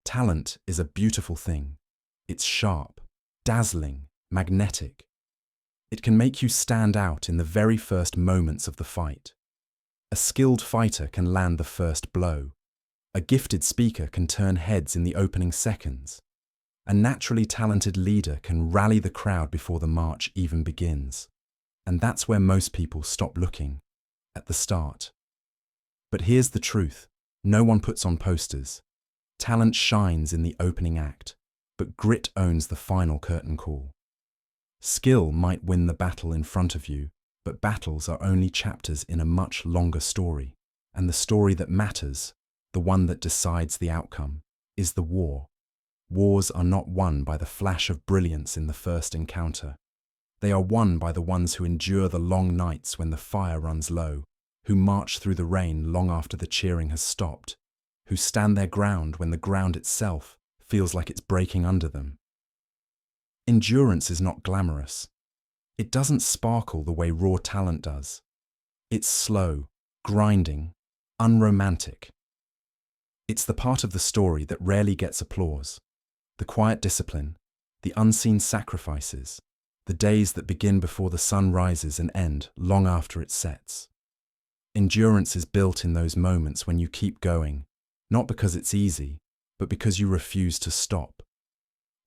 Talent is a beautiful thing. It's sharp, dazzling, magnetic. It can make you stand out in the very first moments of the fight. A skilled fighter can land the first blow. A gifted speaker can turn heads in the opening seconds. A naturally talented leader can rally the crowd before the march even begins. And that's where most people stop looking, at the start. But here's the truth. No one puts on posters. Talent shines in the opening act, but grit owns the final curtain call. Skill might win the battle in front of you, but battles are only chapters in a much longer story. And the story that matters, the one that decides the outcome, is the war. Wars are not won by the flash of brilliance in the first encounter. They are won by the ones who endure the long nights when the fire runs low, who march through the rain long after the cheering has stopped, who stand their ground when the ground itself feels like it's breaking under them. Endurance is not glamorous. It doesn't sparkle the way raw talent does. It's slow, grinding, unromantic. It's the part of the story that rarely gets applause. The quiet discipline, the unseen sacrifices, the days that begin before the sun rises and end long after it sets. Endurance is built in those moments when you keep going, not because it's easy, but because you refuse to stop.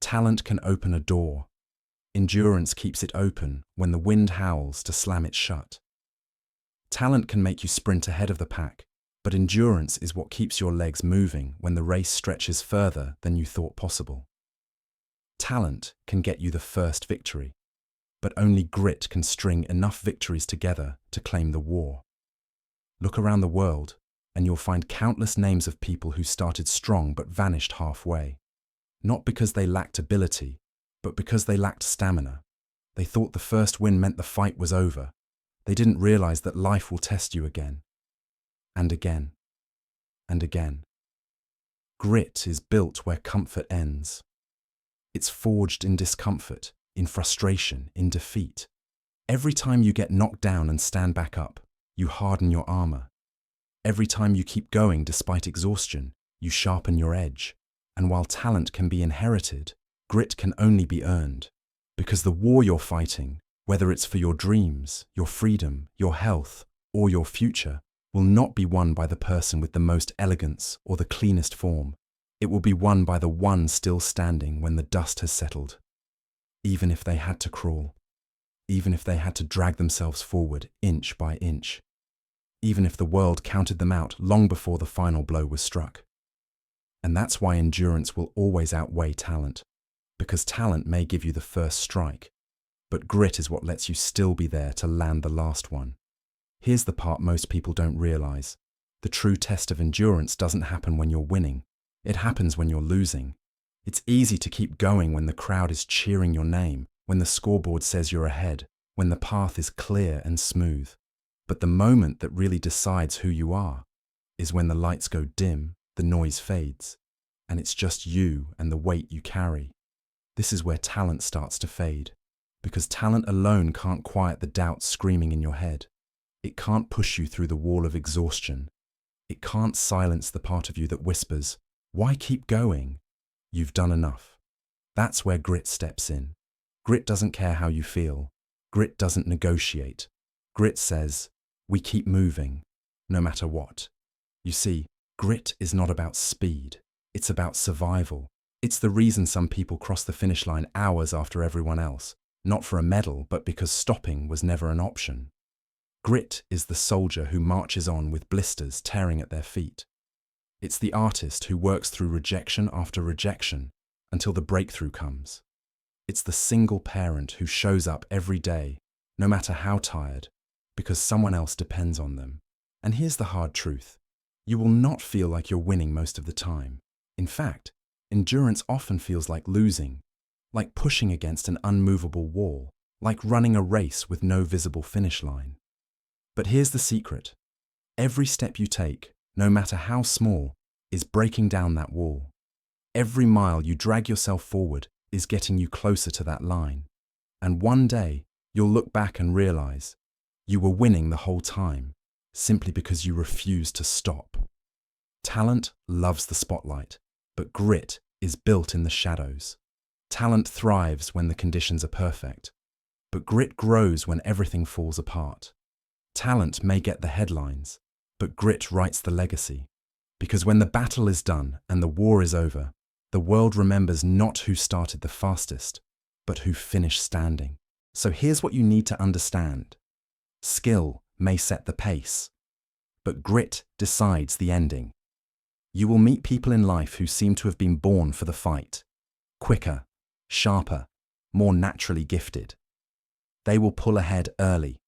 Talent can open a door. Endurance keeps it open when the wind howls to slam it shut. Talent can make you sprint ahead of the pack, but endurance is what keeps your legs moving when the race stretches further than you thought possible. Talent can get you the first victory, but only grit can string enough victories together to claim the war. Look around the world, and you'll find countless names of people who started strong but vanished halfway. Not because they lacked ability, but because they lacked stamina. They thought the first win meant the fight was over. They didn't realize that life will test you again. And again. And again. Grit is built where comfort ends. It's forged in discomfort, in frustration, in defeat. Every time you get knocked down and stand back up, you harden your armor. Every time you keep going despite exhaustion, you sharpen your edge. And while talent can be inherited, grit can only be earned. Because the war you're fighting, whether it's for your dreams, your freedom, your health, or your future, will not be won by the person with the most elegance or the cleanest form. It will be won by the one still standing when the dust has settled. Even if they had to crawl. Even if they had to drag themselves forward inch by inch. Even if the world counted them out long before the final blow was struck. And that's why endurance will always outweigh talent. Because talent may give you the first strike, but grit is what lets you still be there to land the last one. Here's the part most people don't realize. The true test of endurance doesn't happen when you're winning. It happens when you're losing. It's easy to keep going when the crowd is cheering your name, when the scoreboard says you're ahead, when the path is clear and smooth. But the moment that really decides who you are is when the lights go dim, the noise fades, and it's just you and the weight you carry. This is where talent starts to fade, because talent alone can't quiet the doubts screaming in your head. It can't push you through the wall of exhaustion. It can't silence the part of you that whispers, "Why keep going? You've done enough." That's where grit steps in. Grit doesn't care how you feel. Grit doesn't negotiate. Grit says, "We keep moving, no matter what." You see, grit is not about speed. It's about survival. It's the reason some people cross the finish line hours after everyone else, not for a medal, but because stopping was never an option. Grit is the soldier who marches on with blisters tearing at their feet. It's the artist who works through rejection after rejection until the breakthrough comes. It's the single parent who shows up every day, no matter how tired, because someone else depends on them. And here's the hard truth. You will not feel like you're winning most of the time. In fact, endurance often feels like losing, like pushing against an unmovable wall, like running a race with no visible finish line. But here's the secret. Every step you take, no matter how small, is breaking down that wall. Every mile you drag yourself forward is getting you closer to that line. And one day, you'll look back and realize you were winning the whole time, simply because you refused to stop. Talent loves the spotlight. But grit is built in the shadows. Talent thrives when the conditions are perfect, but grit grows when everything falls apart. Talent may get the headlines, but grit writes the legacy. Because when the battle is done and the war is over, the world remembers not who started the fastest, but who finished standing. So here's what you need to understand. Skill may set the pace, but grit decides the ending. You will meet people in life who seem to have been born for the fight. Quicker, sharper, more naturally gifted. They will pull ahead early.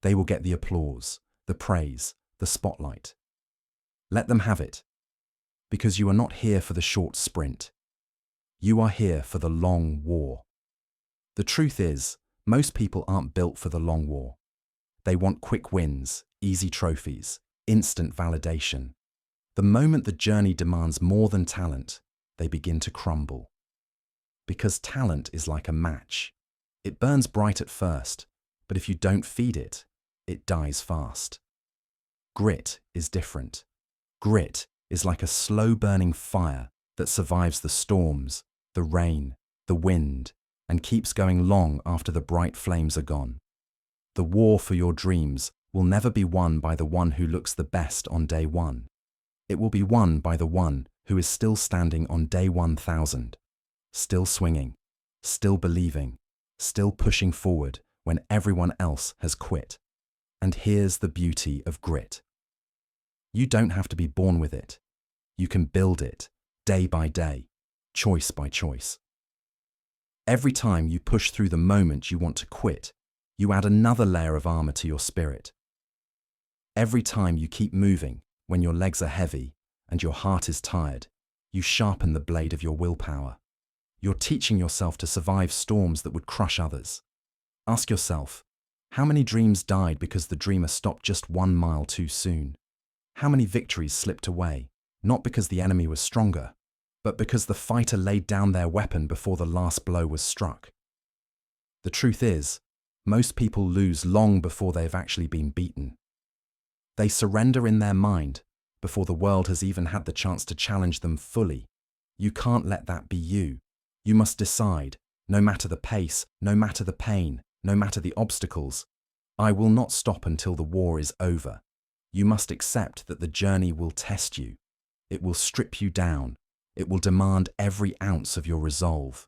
They will get the applause, the praise, the spotlight. Let them have it, because you are not here for the short sprint. You are here for the long war. The truth is, most people aren't built for the long war. They want quick wins, easy trophies, instant validation. The moment the journey demands more than talent, they begin to crumble. Because talent is like a match. It burns bright at first, but if you don't feed it, it dies fast. Grit is different. Grit is like a slow-burning fire that survives the storms, the rain, the wind, and keeps going long after the bright flames are gone. The war for your dreams will never be won by the one who looks the best on day one. It will be won by the one who is still standing on day 1000, still swinging, still believing, still pushing forward when everyone else has quit. And here's the beauty of grit. You don't have to be born with it. You can build it, day by day, choice by choice. Every time you push through the moment you want to quit, you add another layer of armor to your spirit. Every time you keep moving, when your legs are heavy and your heart is tired, you sharpen the blade of your willpower. You're teaching yourself to survive storms that would crush others. Ask yourself, how many dreams died because the dreamer stopped just 1 mile too soon? How many victories slipped away, not because the enemy was stronger, but because the fighter laid down their weapon before the last blow was struck? The truth is, most people lose long before they've actually been beaten. They surrender in their mind before the world has even had the chance to challenge them fully. You can't let that be you. You must decide, no matter the pace, no matter the pain, no matter the obstacles, I will not stop until the war is over. You must accept that the journey will test you. It will strip you down. It will demand every ounce of your resolve.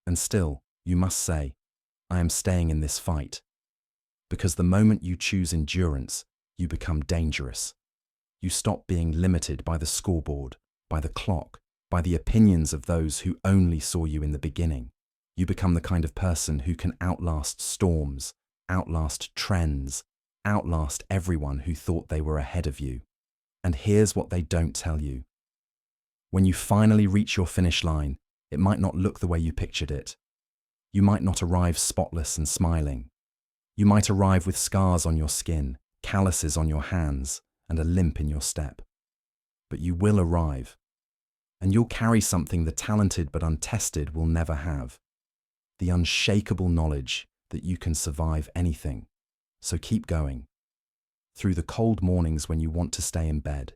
And still, you must say, I am staying in this fight. Because the moment you choose endurance, you become dangerous. You stop being limited by the scoreboard, by the clock, by the opinions of those who only saw you in the beginning. You become the kind of person who can outlast storms, outlast trends, outlast everyone who thought they were ahead of you. And here's what they don't tell you. When you finally reach your finish line, it might not look the way you pictured it. You might not arrive spotless and smiling. You might arrive with scars on your skin, calluses on your hands, and a limp in your step. But you will arrive. And you'll carry something the talented but untested will never have. The unshakable knowledge that you can survive anything. So keep going. Through the cold mornings when you want to stay in bed.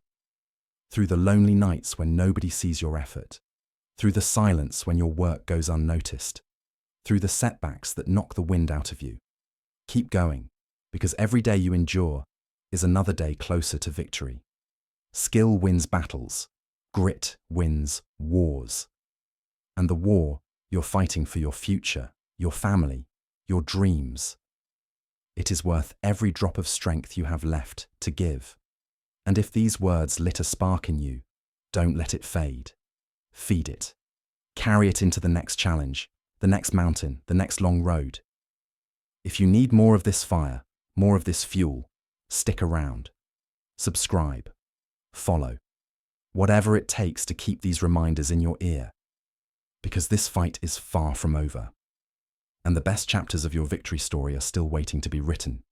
Through the lonely nights when nobody sees your effort. Through the silence when your work goes unnoticed. Through the setbacks that knock the wind out of you. Keep going, because every day you endure is another day closer to victory. Skill wins battles. Grit wins wars. And the war, you're fighting for your future, your family, your dreams. It is worth every drop of strength you have left to give. And if these words lit a spark in you, don't let it fade. Feed it. Carry it into the next challenge, the next mountain, the next long road. If you need more of this fire, more of this fuel, stick around. Subscribe. Follow. Whatever it takes to keep these reminders in your ear. Because this fight is far from over. And the best chapters of your victory story are still waiting to be written.